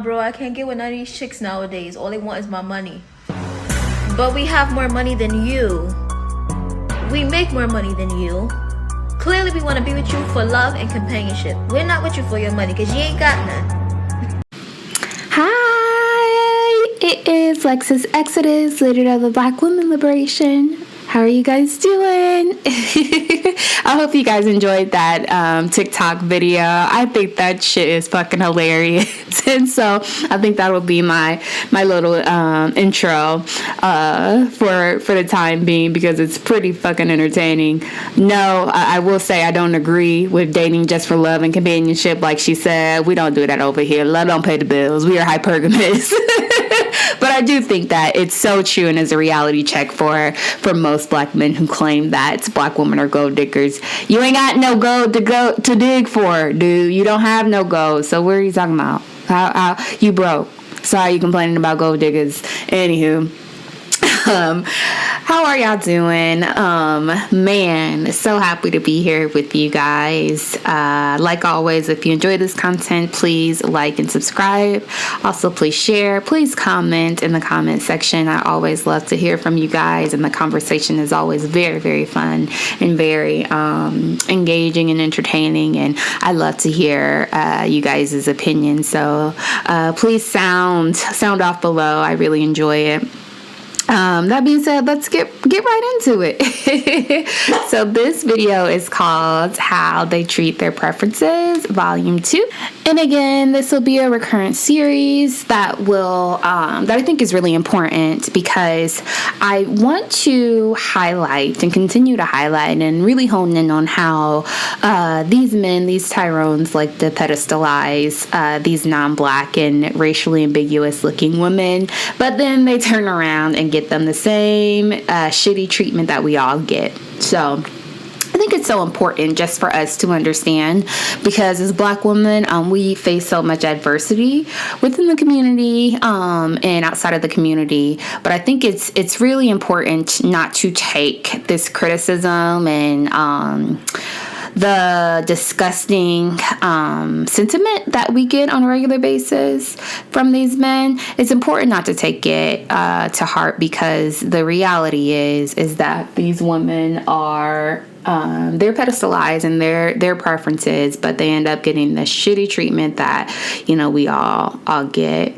bro. I can't get with none of these chicks nowadays. All they want is my money. But we have more money than you. We make more money than you. Clearly, we want to be with you for love and companionship. We're not with you for your money because you ain't got none. Hi, it is Lexus Exodus, leader of the Black Women Liberation. How are you guys doing? I hope you guys enjoyed that TikTok video. I think that shit is fucking hilarious. And so I think that will be my little intro for the time being because it's pretty fucking entertaining. No, I will say I don't agree with dating just for love and companionship. Like she said, we don't do that over here. Love don't pay the bills. We are hypergamous. But I do think that it's so true and is a reality check for most black men who claim that black women are gold diggers. You ain't got no gold to dig for, dude. You don't have no gold. So what are you talking about? How you broke? Sorry, you complaining about gold diggers. Anywho. How are y'all doing? Man, so happy to be here with you guys. Like always, if you enjoy this content, please like and subscribe. Also, please share. Please comment in the comment section. I always love to hear from you guys, and the conversation is always very, very fun and very engaging and entertaining. And I love to hear you guys' opinions. So please sound off below. I really enjoy it. That being said, let's get right into it. So this video is called How They Treat Their Preferences, Volume 2. And again, this will be a recurrent series that will that I think is really important because I want to highlight and continue to highlight and really hone in on how these men, these Tyrones, like to pedestalize these non-black and racially ambiguous looking women, but then they turn around and get them the same shitty treatment that we all get. So I think it's so important just for us to understand because as black women, we face so much adversity within the community and outside of the community. But I think it's really important not to take this criticism and the disgusting sentiment that we get on a regular basis from these men. It's important not to take it to heart because the reality is that these women are they're pedestalized in their preferences, but they end up getting the shitty treatment that we all get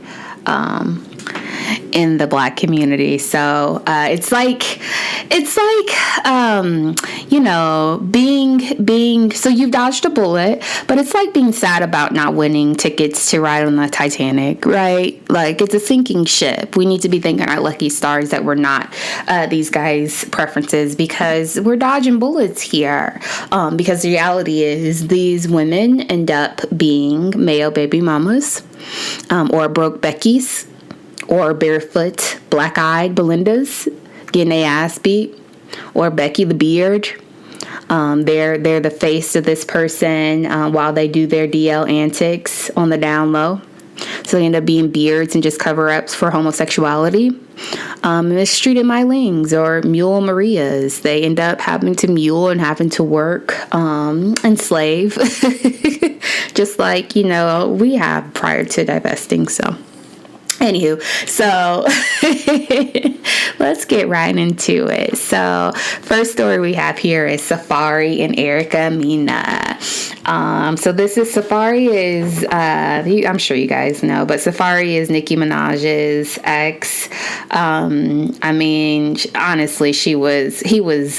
in the black community. So it's like being so you've dodged a bullet, but it's like being sad about not winning tickets to ride on the Titanic, right? Like it's a sinking ship. We need to be thanking our lucky stars that we're not these guys' preferences because we're dodging bullets here. Because the reality is these women end up being male baby mamas or broke Beckys or barefoot black-eyed Belindas getting their ass beat, or Becky the Beard. They're the face of this person while they do their DL antics on the down low. So they end up being beards and just cover-ups for homosexuality. Mistreated Mylings or Mule Marias. They end up having to mule and having to work and slave, just like, we have prior to divesting. So anywho, so let's get right into it. So first story we have here is Safaree and Erica Mena. So this is Safaree is I'm sure you guys know, but Safaree is Nicki Minaj's ex. I mean, honestly, he was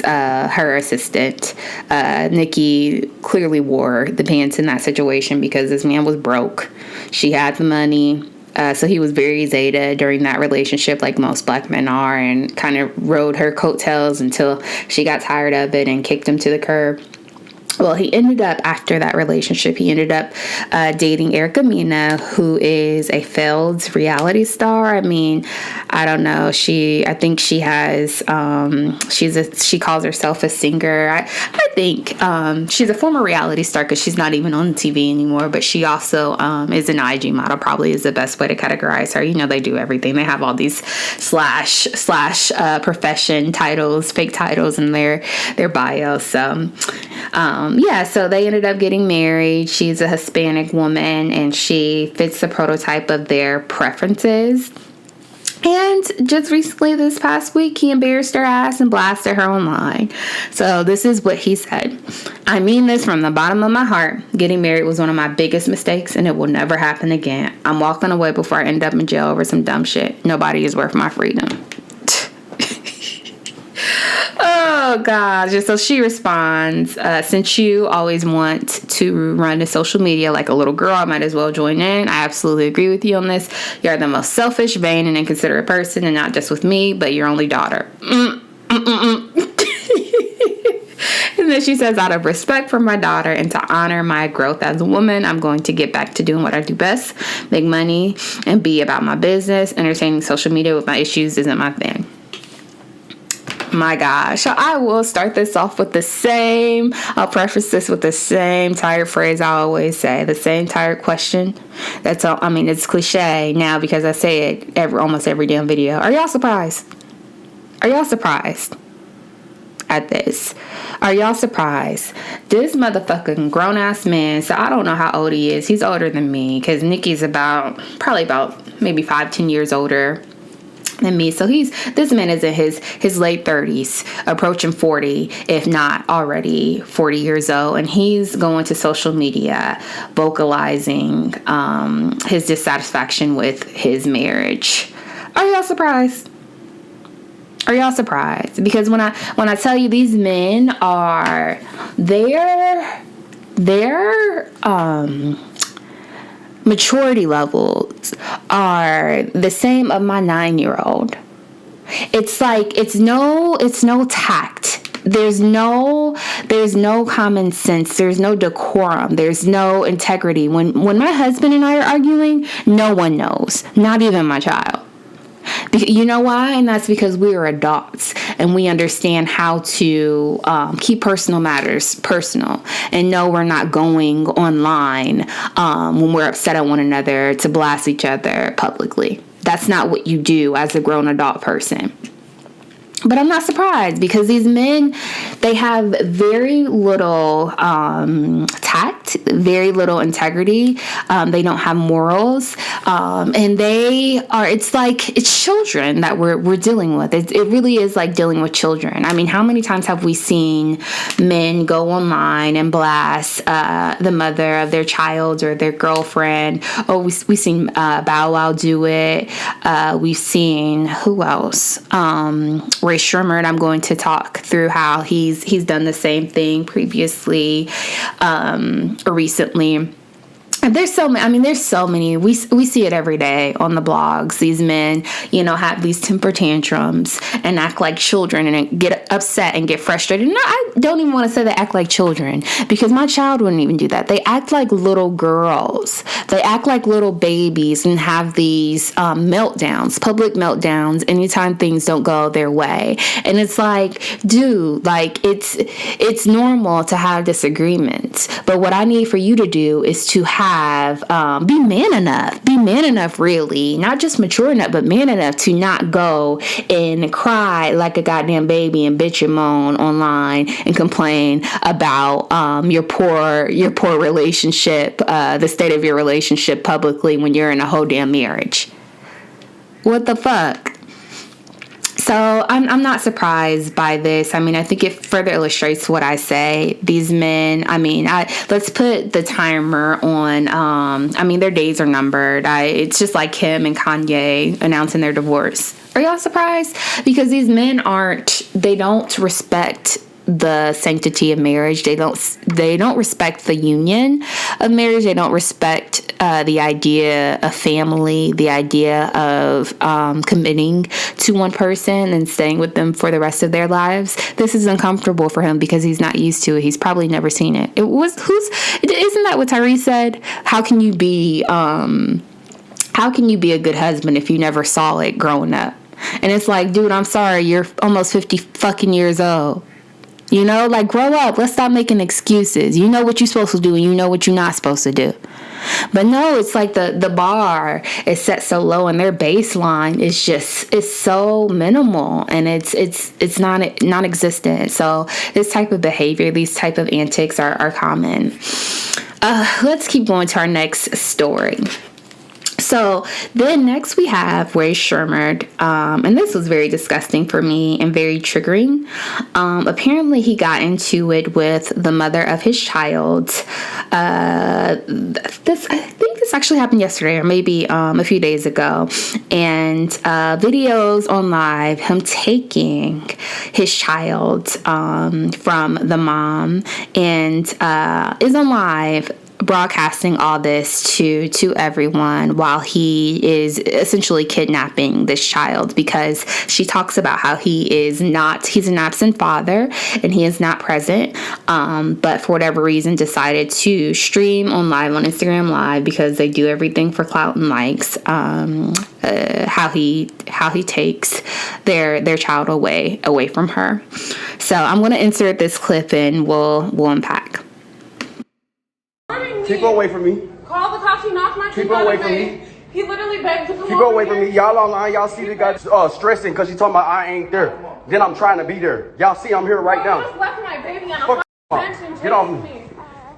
her assistant. Nicki clearly wore the pants in that situation because this man was broke. She had the money. So he was very Zeta during that relationship, like most black men are, and kind of rode her coattails until she got tired of it and kicked him to the curb. Well, he ended up, after that relationship, dating Erica Mena, who is a failed reality star. I mean, I don't know. I think she has, she calls herself a singer. I think she's a former reality star because she's not even on TV anymore, but she also is an IG model, probably is the best way to categorize her. They do everything. They have all these slash profession titles, fake titles in their bio. So So they ended up getting married. She's a Hispanic woman, and she fits the prototype of their preferences. And just recently, this past week, he embarrassed her ass and blasted her online. So this is what he said. I mean this from the bottom of my heart. Getting married was one of my biggest mistakes, and it will never happen again. I'm walking away before I end up in jail over some dumb shit. Nobody is worth my freedom. Oh, God. So she responds, since you always want to run to social media like a little girl, I might as well join in. I absolutely agree with you on this. You're the most selfish, vain, and inconsiderate person, and not just with me, but your only daughter. And then she says, out of respect for my daughter and to honor my growth as a woman, I'm going to get back to doing what I do best, make money, and be about my business. Entertaining social media with my issues isn't my thing. My gosh. So I will start this off with I'll preface this with the same tired phrase I always say, the same tired question. That's all. I mean, it's cliche now because I say it almost every damn video. Are y'all surprised? Are y'all surprised at this? Are y'all surprised? This motherfucking grown-ass man, so I don't know how old he is. He's older than me because Nikki's probably about maybe 5-10 years older than me. So this man is in his late 30s, approaching 40, if not already 40 years old, and he's going to social media vocalizing his dissatisfaction with his marriage. Are y'all surprised? Are y'all surprised? Because when I tell you, these men are their maturity levels are the same of my 9-year-old. It's like it's no tact. There's no common sense. There's no decorum. There's no integrity. When my husband and I are arguing, no one knows, not even my child. You know why? And that's because we are adults and we understand how to keep personal matters personal and know we're not going online when we're upset at one another to blast each other publicly. That's not what you do as a grown adult person. But I'm not surprised because these men, they have very little tact, very little integrity. They don't have morals. And it's children that we're dealing with. It really is like dealing with children. I mean, how many times have we seen men go online and blast the mother of their child or their girlfriend? Oh, we've seen Bow Wow do it. We've seen, who else? Ray Shermer, and I'm going to talk through how he's done the same thing previously or recently. There's so many. We see it every day on the blogs. These men, have these temper tantrums and act like children and get upset and get frustrated. No, I don't even want to say they act like children because my child wouldn't even do that. They act like little girls. They act like little babies and have these meltdowns, public meltdowns, anytime things don't go their way. And it's like, dude, like it's normal to have disagreements. But what I need for you to do is to be man enough, really, not just mature enough, but man enough to not go and cry like a goddamn baby and bitch and moan online and complain about your poor relationship, the state of your relationship publicly when you're in a whole damn marriage. What the fuck? So I'm not surprised by this. I mean, I think it further illustrates what I say. These men, let's put the timer on. Their days are numbered. It's just like Kim and Kanye announcing their divorce. Are y'all surprised? Because these men they don't respect the sanctity of marriage. They don't respect the union of marriage. They don't respect the idea of family, the idea of committing to one person and staying with them for the rest of their lives. This is uncomfortable for him because he's not used to it. He's probably never seen it. Isn't that what Tyrese said? How can you be a good husband if you never saw it growing up? And it's like, dude, I'm sorry, you're almost 50 fucking years old. Grow up. Let's stop making excuses. You know what you're supposed to do and you know what you're not supposed to do. But no, it's like the bar is set so low and their baseline is so minimal, and it's non-existent. So this type of behavior, these type of antics are common. Let's keep going to our next story. So then next we have Ray Shermer, and this was very disgusting for me and very triggering. Apparently he got into it with the mother of his child. I think this actually happened yesterday or maybe a few days ago. And videos on live, him taking his child from the mom, and is on live broadcasting all this to everyone while he is essentially kidnapping this child, because she talks about how he's an absent father and he is not present, but for whatever reason decided to stream on Instagram Live, because they do everything for clout and likes, how he takes their child away from her. So I'm going to insert this clip and we'll unpack. Keep away from me. Call the cops. He knocked my Keep away from me. He literally begged to come Keep away from me. Y'all online. Y'all see the guy stressing because she's talking about I ain't there. Then I'm trying to be there. Y'all see I'm here right You now. just left my baby on a Fuck bench and Get off chased me.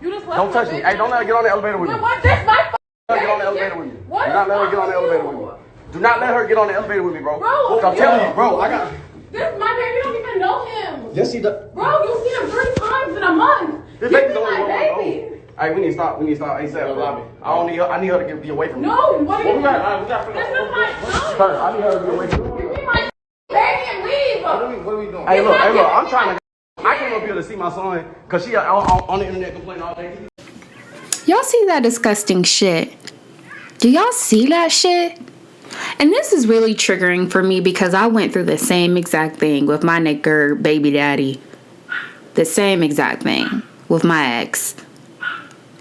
You just left Don't touch my me. baby. Hey, don't let her get on the elevator with me. What? This my Get on the elevator with me. Do What not let her is get on the wrong with elevator you? with me. Do not let her get on the elevator with me, bro. Bro, I'm telling you, bro. I got. This my baby don't even know him. Yes, he does. Bro, you see him 3 times in a month. This Give baby's me only my 1 month baby. old. Hey, we need to stop. ASAP, bro. I need her to be away from me. No, what are you doing? We got This is my son. Sir, I need her to be away from me. Give me my baby and leave. What are we doing? Hey, look. I'm trying to. I came up here to see my son because she on the internet complaining all day. Y'all see that disgusting shit? Do y'all see that shit? And this is really triggering for me because I went through the same exact thing with my nigger baby daddy. The same exact thing with my ex.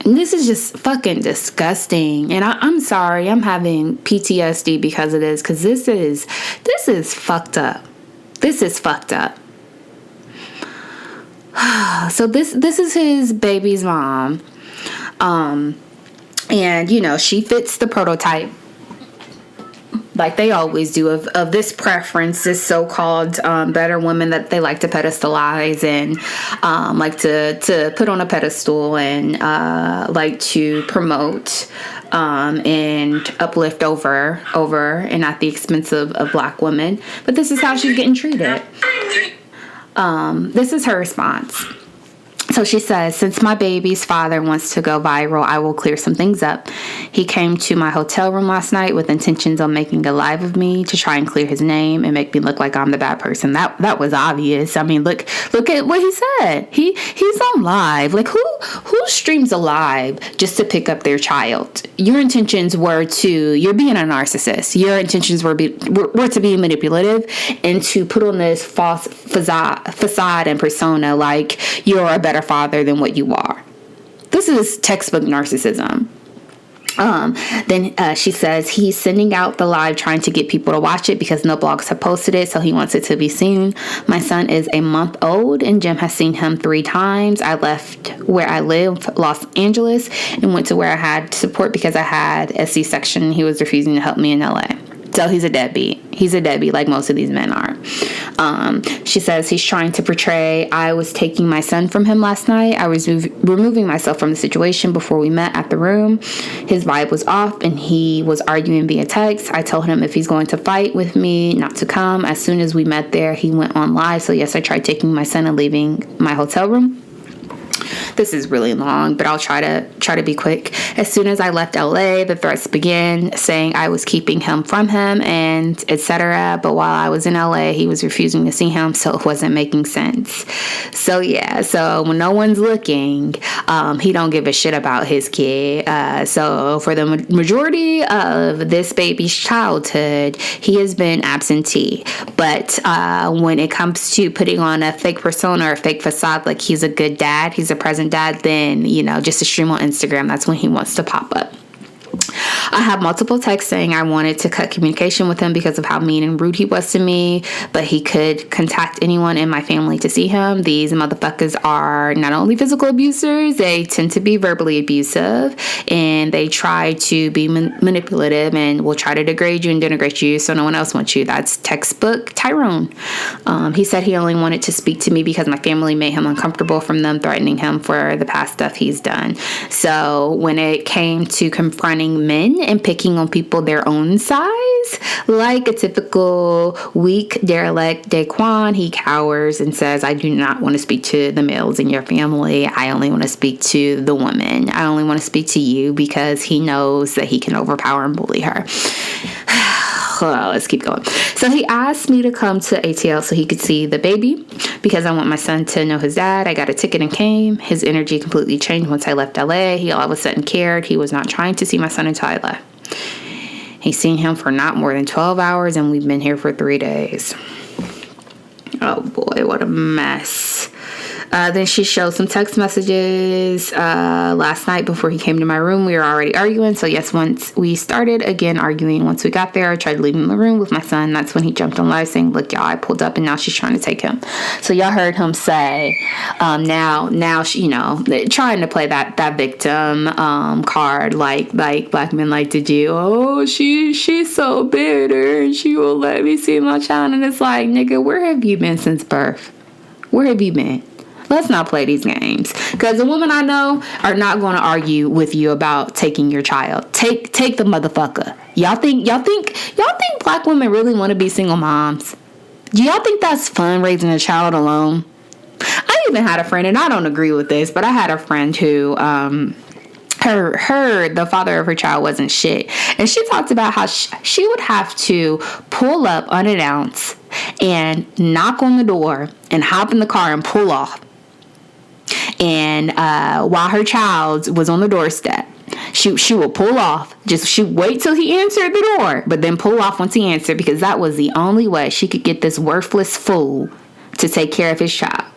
And this is just fucking disgusting. And I'm sorry, I'm having PTSD because of this, because this is fucked up. This is fucked up. So this is his baby's mom. And you know, she fits the prototype like they always do of this preference, this so-called better woman that they like to pedestalize and like to put on a pedestal and like to promote and uplift over and at the expense of Black women. But this is how she's getting treated. This is her response. So she says, since my baby's father wants to go viral, I will clear some things up. He came to my hotel room last night with intentions on making a live of me to try and clear his name and make me look like I'm the bad person. That was obvious. I mean, look at what he said. He's on live. Like who streams a live just to pick up their child? Your intentions were you're being a narcissist. Your intentions were to be manipulative and to put on this false facade and persona like you're a better father than what you are. This is textbook narcissism. Then she says he's sending out the live trying to get people to watch it because no blogs have posted it, so he wants it to be seen. My son is a month old and Jim has seen him 3 times. I left where I live, Los Angeles, and went to where I had support because I had a C-section. He was refusing to help me in LA. So he's a deadbeat. He's a deadbeat like most of these men are. She says he's trying to portray I was taking my son from him last night. I was removing myself from the situation before we met at the room. His vibe was off and he was arguing via text. I told him if he's going to fight with me, not to come. As soon as we met there, he went on live. So yes, I tried taking my son and leaving my hotel room. This is really long, but I'll try to be quick. As soon as I left LA, the threats began, saying I was keeping him from him and etc. But while I was in LA, he was refusing to see him, so it wasn't making sense. So yeah, so when no one's looking, he don't give a shit about his kid. So for the majority of this baby's childhood, he has been absentee. But when it comes to putting on a fake persona or a fake facade, like he's a good dad, he's a present dad, then, you know, just to stream on Instagram, that's when he wants to pop up. I have multiple texts saying I wanted to cut communication with him because of how mean and rude he was to me, but he could contact anyone in my family to see him. These motherfuckers are not only physical abusers, they tend to be verbally abusive, and they try to be manipulative and will try to degrade you and denigrate you so no one else wants you. That's textbook Tyrone. He said he only wanted to speak to me because my family made him uncomfortable from them threatening him for the past stuff he's done. So when it came to confronting men and picking on people their own size, like a typical weak derelict Daquan, he cowers and says, I do not want to speak to the males in your family. I only want to speak to the women. I only want to speak to you, because he knows that he can overpower and bully her. Well, let's keep going. So he asked me to come to ATL so he could see the baby, because I want my son to know his dad. I got a ticket and came. His energy completely changed once I left LA. He all of a sudden cared. He was not trying to see my son until I left. He's seen him for not more than 12 hours, and we've been here for 3 days. Oh boy, what a mess. Then she showed some text messages last night before he came to my room. We were already arguing. So yes, once we started again arguing, once we got there, I tried to leave him in the room with my son. That's when he jumped on live saying, look, y'all, I pulled up and now she's trying to take him. So y'all heard him say, now she, trying to play that victim card like black men like to do. Oh, she's so bitter and she will let me see my child. And it's like, nigga, where have you been since birth? Where have you been? Let's not play these games, because the women I know are not going to argue with you about taking your child. Take the motherfucker. Y'all think black women really want to be single moms? Do y'all think that's fun, raising a child alone? I even had a friend, and I don't agree with this, but I had a friend who the father of her child wasn't shit, and she talked about how she would have to pull up unannounced and knock on the door and hop in the car and pull off. And while her child was on the doorstep, she will pull off. She wait till he answered the door, but then pull off once he answered, because that was the only way she could get this worthless fool to take care of his child.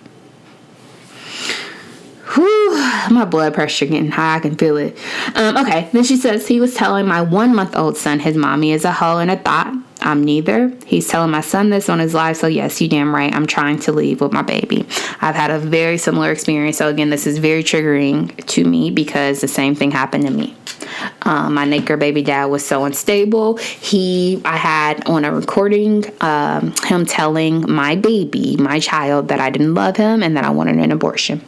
Whew, my blood pressure getting high. I can feel it. Okay, then she says he was telling my 1-month-old son his mommy is a hoe and a thought. I'm neither. He's telling my son this on his live. So yes, you damn right. I'm trying to leave with my baby. I've had a very similar experience. So again, this is very triggering to me because the same thing happened to me. My Naker baby dad was so unstable. I had on a recording him telling my baby, my child, that I didn't love him and that I wanted an abortion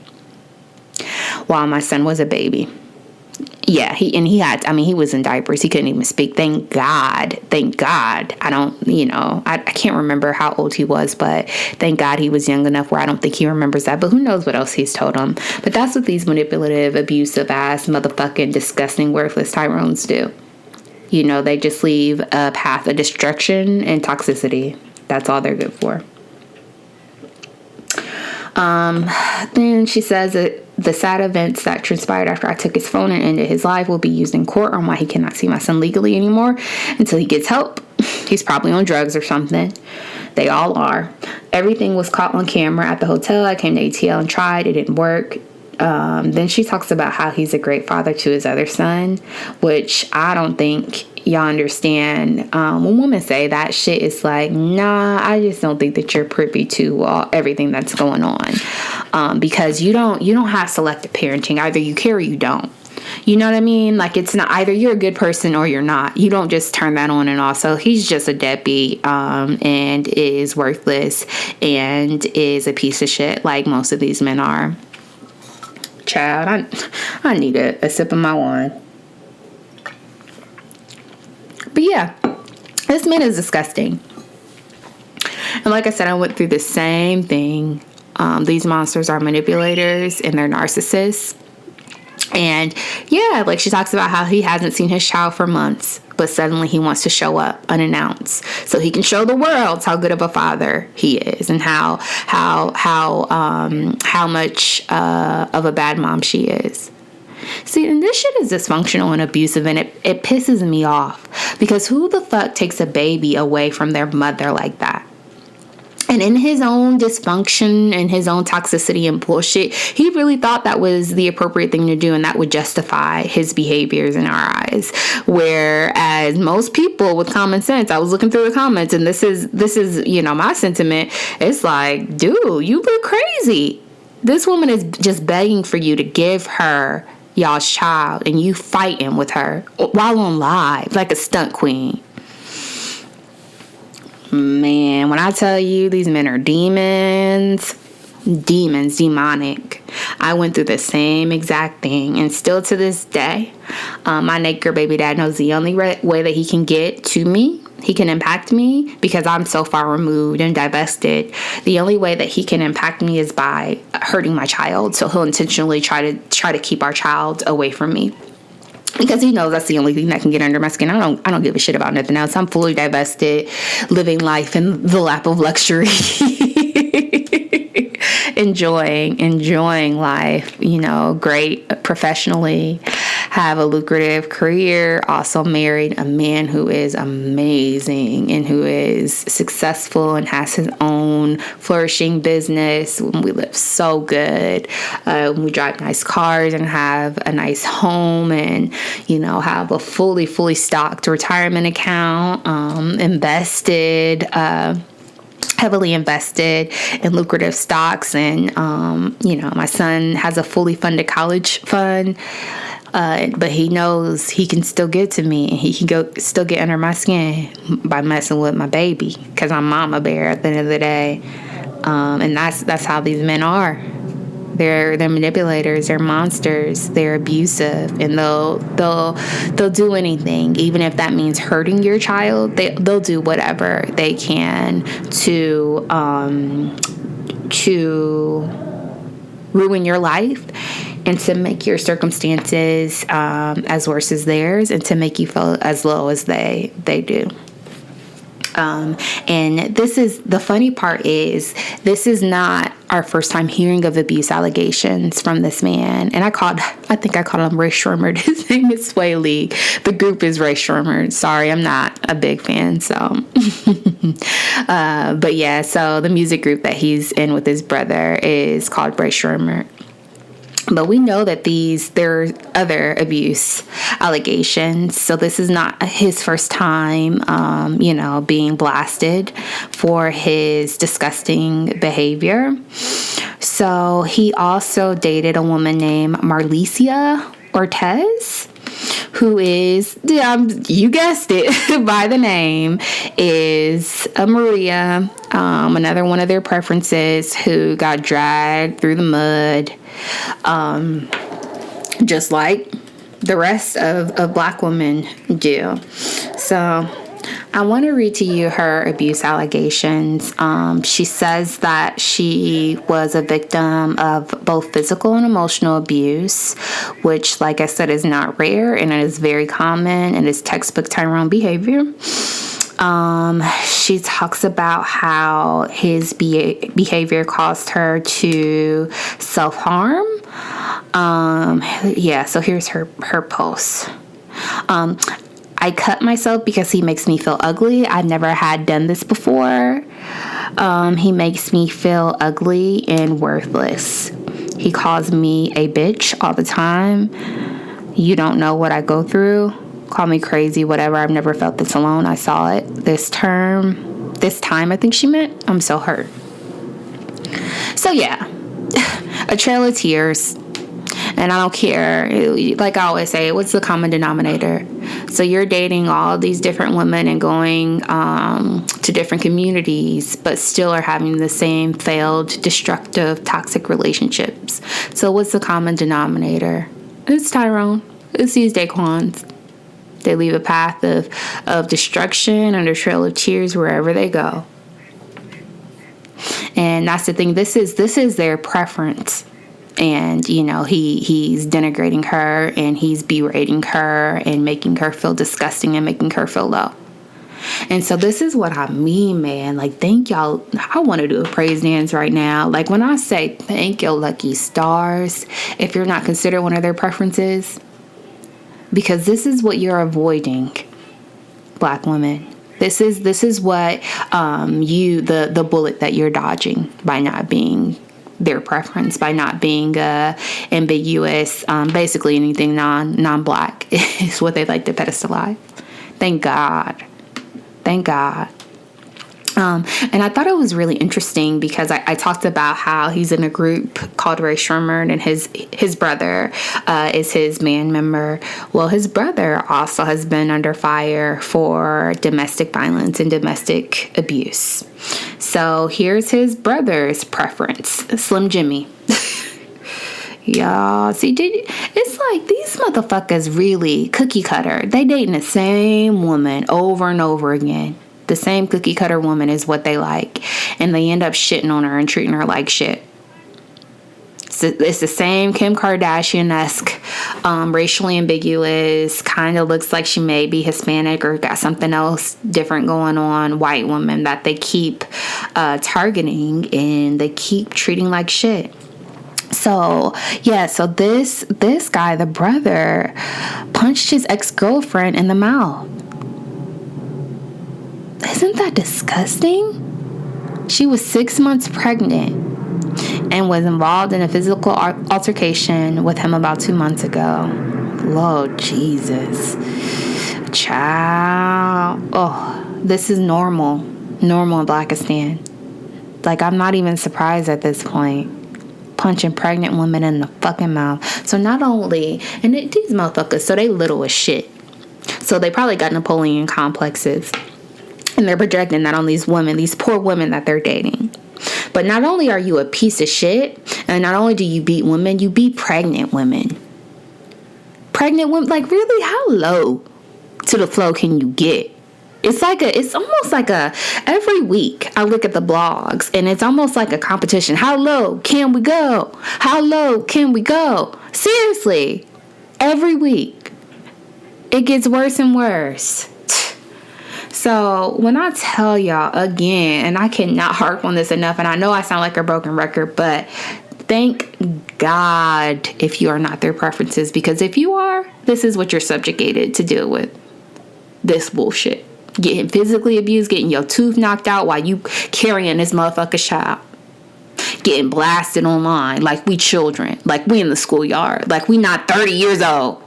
while my son was a baby. Yeah, he was in diapers. He couldn't even speak. Thank God. I can't remember how old he was, but thank God he was young enough where I don't think he remembers that. But who knows what else he's told him. But that's what these manipulative, abusive ass, motherfucking, disgusting, worthless Tyrones do. They just leave a path of destruction and toxicity. That's all they're good for. Then she says that the sad events that transpired after I took his phone and ended his life will be used in court on why he cannot see my son legally anymore until he gets help. He's probably on drugs or something. They all are. Everything was caught on camera at the hotel. I came to ATL and tried. It didn't work. Then she talks about how he's a great father to his other son, which I don't think y'all understand. When women say that shit, it's like, nah, I just don't think that you're privy to everything that's going on, because you don't have selective parenting. Either you care or you don't. You know what I mean? Like, it's not either you're a good person or you're not. You don't just turn that on and off. So he's just a deadbeat and is worthless and is a piece of shit like most of these men are. Child, I need a sip of my wine. But yeah, this man is disgusting. And like I said, I went through the same thing. These monsters are manipulators and they're narcissists. And yeah, like she talks about how he hasn't seen his child for months, but suddenly he wants to show up unannounced so he can show the world how good of a father he is and how much of a bad mom she is. See, and this shit is dysfunctional and abusive, and it pisses me off, because who the fuck takes a baby away from their mother like that? And in his own dysfunction and his own toxicity and bullshit, he really thought that was the appropriate thing to do and that would justify his behaviors in our eyes. Whereas most people with common sense, I was looking through the comments, and this is, my sentiment. It's like, dude, you look crazy. This woman is just begging for you to give her y'all's child, and you fighting with her while on live like a stunt queen. Man, when I tell you these men are demonic. I went through the same exact thing, and still to this day, my naked baby dad knows the only way that he can get to me, he can impact me, because I'm so far removed and divested. The only way that he can impact me is by hurting my child. So he'll intentionally try to keep our child away from me, because he knows that's the only thing that can get under my skin. I don't give a shit about nothing else. I'm fully divested, living life in the lap of luxury. enjoying life, great professionally, have a lucrative career, also married a man who is amazing and who is successful and has his own flourishing business. We live so good. We drive nice cars and have a nice home, and, have a fully stocked retirement account, heavily invested in lucrative stocks, and my son has a fully funded college fund, but he knows he can still get to me, and he can still get under my skin by messing with my baby, because I'm mama bear at the end of the day. And that's how these men are. They're manipulators, they're monsters, they're abusive, and they'll do anything, even if that means hurting your child. They'll do whatever they can to ruin your life, and to make your circumstances as worse as theirs, and to make you feel as low as they do. And this is the funny part, is this is not our first time hearing of abuse allegations from this man. And I think I called him Ray Shermer. His name is Sway League. The group is Ray Shermer. Sorry, I'm not a big fan. So, but yeah, so the music group that he's in with his brother is called Ray Shermer. But we know that there are other abuse allegations. So this is not his first time, being blasted for his disgusting behavior. So he also dated a woman named Marlicia Ortiz, who is, you guessed it, by the name, is a Maria, another one of their preferences, who got dragged through the mud, just like the rest of Black women do. So I want to read to you her abuse allegations. She says that she was a victim of both physical and emotional abuse, which, like I said, is not rare, and it is very common, and is textbook Tyrone behavior. She talks about how his behavior caused her to self-harm. So here's her post. I cut myself because he makes me feel ugly. I've never had done this before. He makes me feel ugly and worthless. He calls me a bitch all the time. You don't know what I go through. Call me crazy, whatever. I've never felt this alone. I saw it this time, I think she meant. I'm so hurt. So yeah, a trail of tears. And I don't care. Like I always say, what's the common denominator? So you're dating all these different women and going to different communities, but still are having the same failed, destructive, toxic relationships. So what's the common denominator? It's Tyrone. It's these Daquans. They leave a path of destruction and a trail of tears wherever they go. And that's the thing. This is their preference. And, he's denigrating her, and he's berating her and making her feel disgusting and making her feel low. And so this is what I mean, man. Like, thank y'all. I want to do a praise dance right now. Like, when I say thank your lucky stars, if you're not considered one of their preferences, because this is what you're avoiding, Black women. This is what the bullet that you're dodging by not being their preference, by not being ambiguous. Basically anything non-black is what they like to pedestalize. Thank God. And I thought it was really interesting because I talked about how he's in a group called Ray Sherman, and his brother is his band member. Well, his brother also has been under fire for domestic violence and domestic abuse. So here's his brother's preference, Slim Jimmy. Y'all, see, it's like these motherfuckers really cookie cutter. They dating the same woman over and over again. The same cookie cutter woman is what they like. And they end up shitting on her and treating her like shit. It's the same Kim Kardashian-esque, racially ambiguous, kind of looks like she may be Hispanic or got something else different going on, white woman that they keep targeting and they keep treating like shit. So, yeah, so this guy, the brother, punched his ex-girlfriend in the mouth. Isn't that disgusting? She was 6 months pregnant and was involved in a physical altercation with him about 2 months ago. Lord Jesus. Child. Oh, this is normal in Blackistan. Like, I'm not even surprised at this point. Punching pregnant women in the fucking mouth. So not only, and these motherfuckers, so they little as shit. So they probably got Napoleon complexes. And they're projecting that on these women, these poor women that they're dating. But not only are you a piece of shit, and not only do you beat women, you beat pregnant women. Pregnant women, like really, how low to the flow can you get? It's almost like every week I look at the blogs and it's almost like a competition. How low can we go? How low can we go? Seriously, every week it gets worse and worse. So when I tell y'all again, and I cannot harp on this enough, and I know I sound like a broken record, but thank God if you are not their preferences, because if you are, this is what you're subjugated to deal with. This bullshit. Getting physically abused, getting your tooth knocked out while you carrying this motherfucker's child. Getting blasted online like we children, like we in the schoolyard, like we not 30 years old.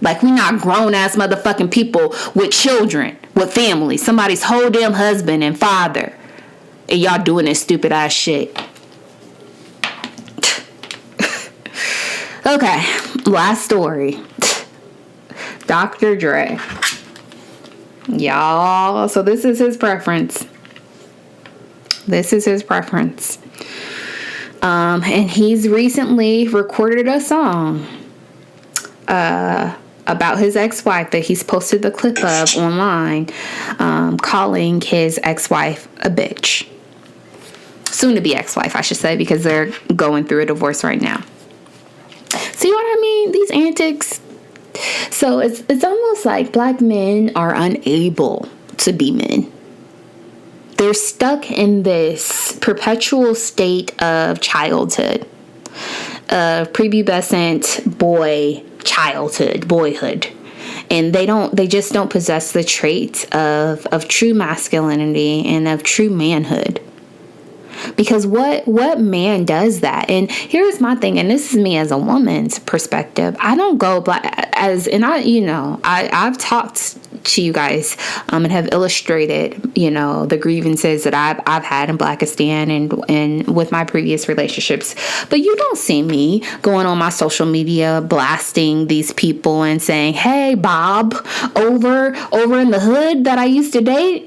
Like we not grown ass motherfucking people with children, with families, somebody's whole damn husband and father. And y'all doing this stupid ass shit. Okay, last story. Dr. Dre. Y'all, so this is his preference. And he's recently recorded a song about his ex-wife that he's posted the clip of online, calling his ex-wife a bitch. Soon to be ex-wife, I should say, because they're going through a divorce right now. See what I mean? These antics. So it's almost like black men are unable to be men. They're stuck in this perpetual state of childhood, of prepubescent boyhood. And they just don't possess the traits of true masculinity and of true manhood. Because what man does that? And here's my thing, and this is me as a woman's perspective. I don't go I've talked to you guys and have illustrated, the grievances that I've had in Blackistan and with my previous relationships. But you don't see me going on my social media blasting these people and saying, "Hey, Bob, over in the hood that I used to date,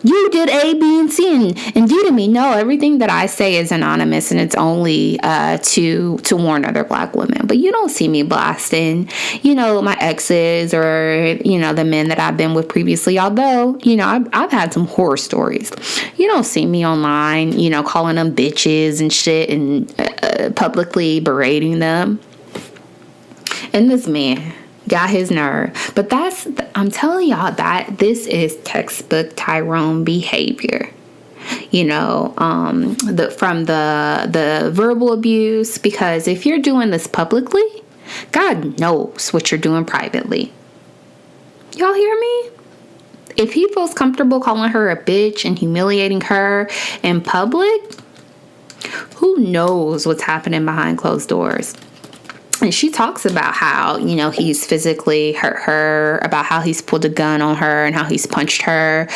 you did A, B, and C and D to me." No, everything that I say is anonymous, and it's only to warn other black women. But you don't see me blasting, my exes or, the men that I've been with previously. Although, I've had some horror stories. You don't see me online, calling them bitches and shit and publicly berating them. And this man got his nerve. But I'm telling y'all that this is textbook Tyrone behavior. From the verbal abuse, because if you're doing this publicly, God knows what you're doing privately. Y'all hear me? if he feels comfortable calling her a bitch and humiliating her in public, who knows what's happening behind closed doors. And she talks about how, you know, he's physically hurt her, about how he's pulled a gun on her and how he's punched her.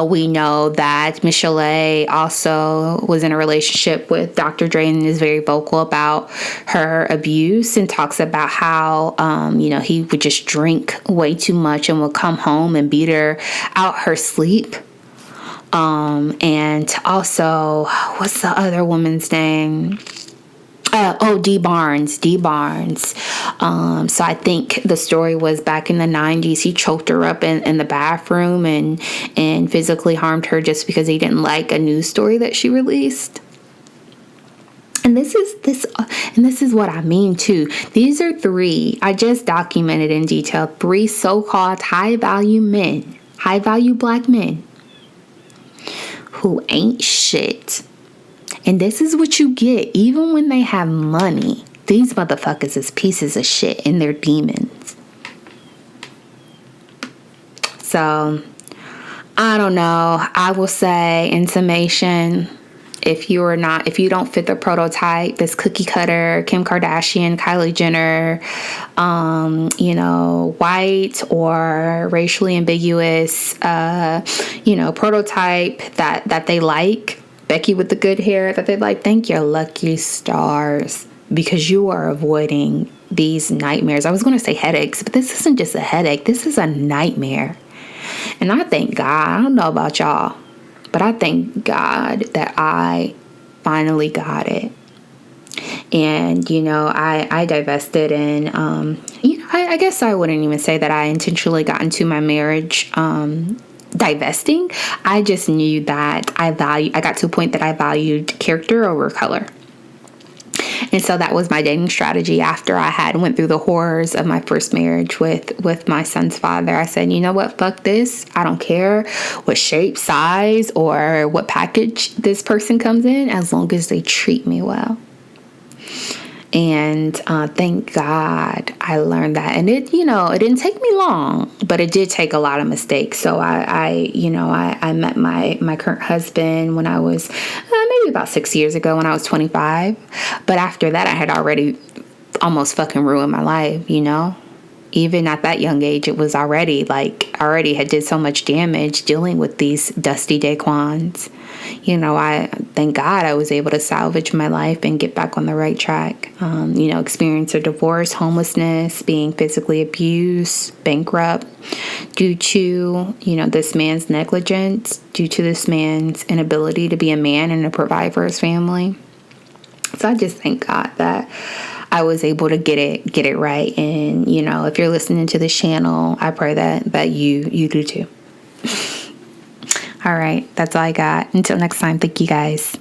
We know that Michel'le also was in a relationship with Dr. Dre and is very vocal about her abuse, and talks about how, you know, he would just drink way too much and would come home and beat her out her sleep. And also, what's the other woman's name? Dee Barnes. So I think the story was back in the 90s, he choked her up in the bathroom and physically harmed her just because he didn't like a news story that she released. And this is what I mean too. These are three, I just documented in detail, three so-called high-value men, high-value black men who ain't shit. And this is what you get, even when they have money. These motherfuckers is pieces of shit and they're demons. So, I don't know. I will say, in summation, if you don't fit the prototype, this cookie cutter, Kim Kardashian, Kylie Jenner, you know, white or racially ambiguous, you know, prototype that they like, Becky with the good hair that they like, thank your lucky stars, because you are avoiding these nightmares. I was going to say headaches, but this isn't just a headache. This is a nightmare. And I thank God, I don't know about y'all, but I thank God that I finally got it. And, you know, I divested, and, you know, I guess I wouldn't even say that I intentionally got into my marriage, divesting. I just knew that I got to a point that I valued character over color. And so that was my dating strategy after I had went through the horrors of my first marriage with my son's father. I said, you know what, fuck this. I don't care what shape, size, or what package this person comes in, as long as they treat me well. And thank God I learned that. And it didn't take me long, but it did take a lot of mistakes. So I met my current husband when I was maybe about 6 years ago, when I was 25. But after that, I had already almost fucking ruined my life, you know? Even at that young age, it was already had did so much damage dealing with these dusty Daquans. You know, I thank God I was able to salvage my life and get back on the right track. You know, experience a divorce, homelessness, being physically abused, bankrupt, due to, you know, this man's negligence, due to this man's inability to be a man and to provide for his family. So I just thank God that I was able to get it right. And, you know, if you're listening to this channel, I pray that you do too. All right, that's all I got. Until next time, thank you guys.